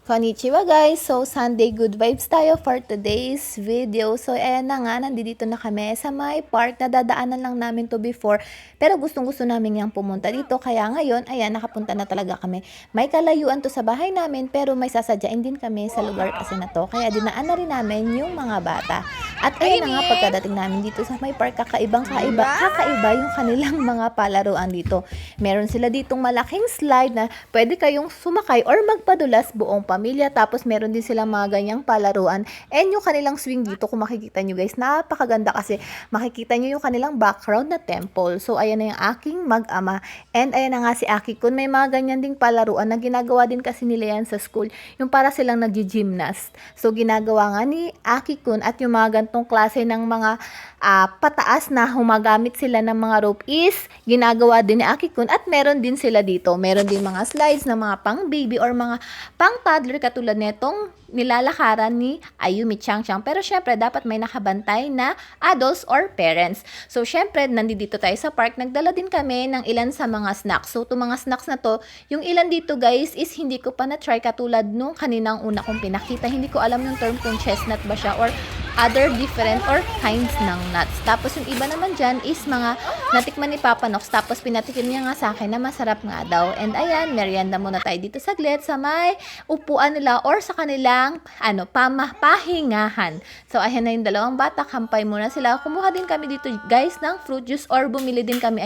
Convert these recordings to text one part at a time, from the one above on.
Konnichiwa guys! So, Sunday good vibes tayo for today's video. So, ayan na nga, nandito na kami sa may park. Nadadaanan lang namin to before. Pero gustong-gusto namin yung pumunta dito. Kaya ngayon, ayan, nakapunta na talaga kami. May kalayuan to sa bahay namin, pero may sasadyain din kami sa lugar kasi na to. Kaya dinaan na rin namin yung mga bata. At ayan na nga, pagkadating namin dito sa may park, kakaiba yung kanilang mga palaruan dito. Meron sila ditong malaking slide na pwede kayong sumakay or magpadulas buong pamilya. Tapos meron din silang mga ganyang palaruan. And yung kanilang swing dito, kung makikita nyo guys, napakaganda kasi makikita nyo yung kanilang background na temple. So ayan na yung aking mag-ama. And ayan na nga si Aki Kun. May mga ganyan ding palaruan na ginagawa din kasi nila yan sa school. Yung para silang nag-gymnast. So ginagawa nga ni Aki Kun at yung mga gantong klase ng mga pataas na humagamit sila ng mga rope is ginagawa din ni Aki Kun. At meron din sila dito. Meron din mga slides na mga pang baby or mga pang toddler katulad netong nilalakaran ni Ayumi Chang Chang. Pero syempre, dapat may nakabantay na adults or parents. So syempre, nandito tayo sa park. Nagdala din kami ng ilan sa mga snacks. So itong mga snacks na to, yung ilan dito guys is hindi ko pa na-try katulad nung kaninang una kong pinakita. Hindi ko alam yung term kung chestnut ba siya or other different or kinds ng nuts. Tapos yung iba naman dyan is mga natikman ni Papa Nox. Tapos pinatikin niya nga sa akin na masarap nga daw. And ayan, merienda muna tayo dito saglit sa may upuan nila or sa kanilang pahingahan. So ayan na yung dalawang bata. Kampay muna sila. Kumuha din kami dito guys ng fruit juice or bumili din kami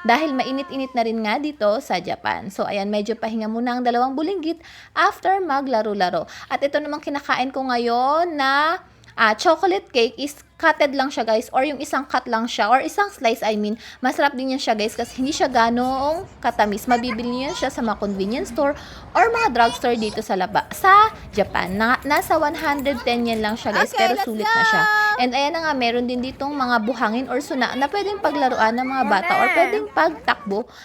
dahil mainit-init na rin nga dito sa Japan. So ayan, medyo pahinga muna ang dalawang bulinggit after maglaro-laro. At ito namang kinakain ko ngayon na chocolate cake is cutted lang siya guys or yung isang cut lang siya or isang slice masarap din yan siya guys kasi hindi siya ganong katamis. Mabibili niyo yan siya sa mga convenience store or mga drugstore dito sa Japan. Nasa 110 yan lang siya guys, pero sulit na siya. And ayan na nga, meron din ditong mga buhangin or suna na pwedeng paglaruan ng mga bata or pwedeng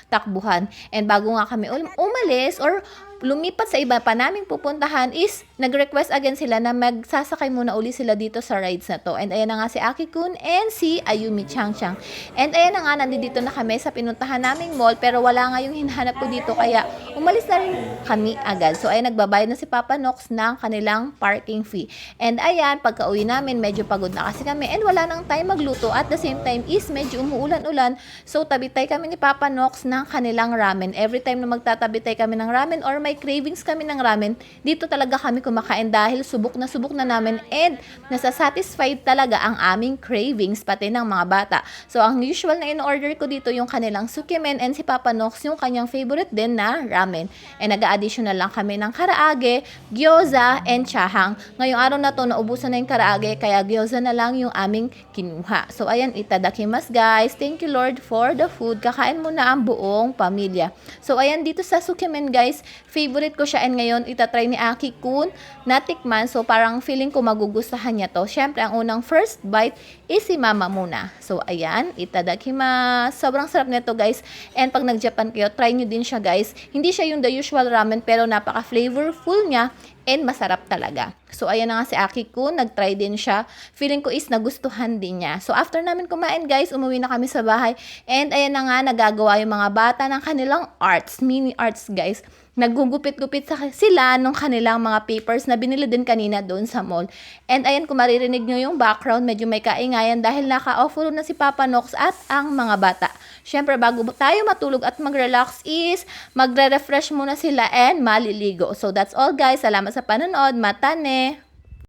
takbuhan. And bago nga kami umalis or lumipat sa iba pa naming pupuntahan is nag-request again sila na magsasakay muna uli sila dito sa rides na to. And ayan na nga si Aki Kun and si Ayumi Chang Chang. And ayan na nga, nandito na kami sa pinuntahan naming mall pero wala nga yung hinahanap ko dito kaya umalis na rin kami agad. So ayan, nagbabayad na si Papa Nox ng kanilang parking fee. And ayan, pagka uwi namin medyo pagod na kasi kami and wala nang time magluto at the same time is medyo umuulan-ulan. So tabitay kami ni Papa Nox ng kanilang ramen. Every time na magtatabitay kami ng ramen or may cravings kami ng ramen, dito talaga kami kumakain dahil subok na namin and nasasatisfied talaga ang aming cravings pati ng mga bata. So ang usual na in-order ko dito yung kanilang sukimen and si Papa Nox yung kanyang favorite din na ramen. And nag-additional lang kami ng karaage, gyoza, and chahang. Ngayong araw na to naubusan na yung karaage kaya gyoza na lang yung aming kinuha. So ayan, itadakimasu guys. Thank you Lord for the food. Kakain muna ang buong pamilya. So ayan, dito sa sukimen guys, favorite ko siya and ngayon itatry ni Aki Kun na tikman. So parang feeling ko magugustuhan niya to. Syempre ang unang first bite is si Mama muna. So ayan, itadakimasu. Sobrang sarap nito guys. And pag nag-Japan kayo, try nyo din siya guys. Hindi siya yung the usual ramen pero napaka-flavorful niya and masarap talaga. So ayan na nga si Aki Kun, nag-try din siya. Feeling ko is nagustuhan din niya. So after namin kumain guys, umuwi na kami sa bahay. And ayan na nga, nagagawa yung mga bata ng kanilang arts, mini arts guys. Naggugupit-gupit sila nung kanilang mga papers na binili din kanina doon sa mall. And ayan, kung maririnig nyo yung background, medyo may kaingayan dahil naka-off-road na si Papa Nox at ang mga bata. Syempre, bago tayo matulog at mag-relax is magre-refresh muna sila and maliligo. So that's all guys. Salamat sa panonood. Matane!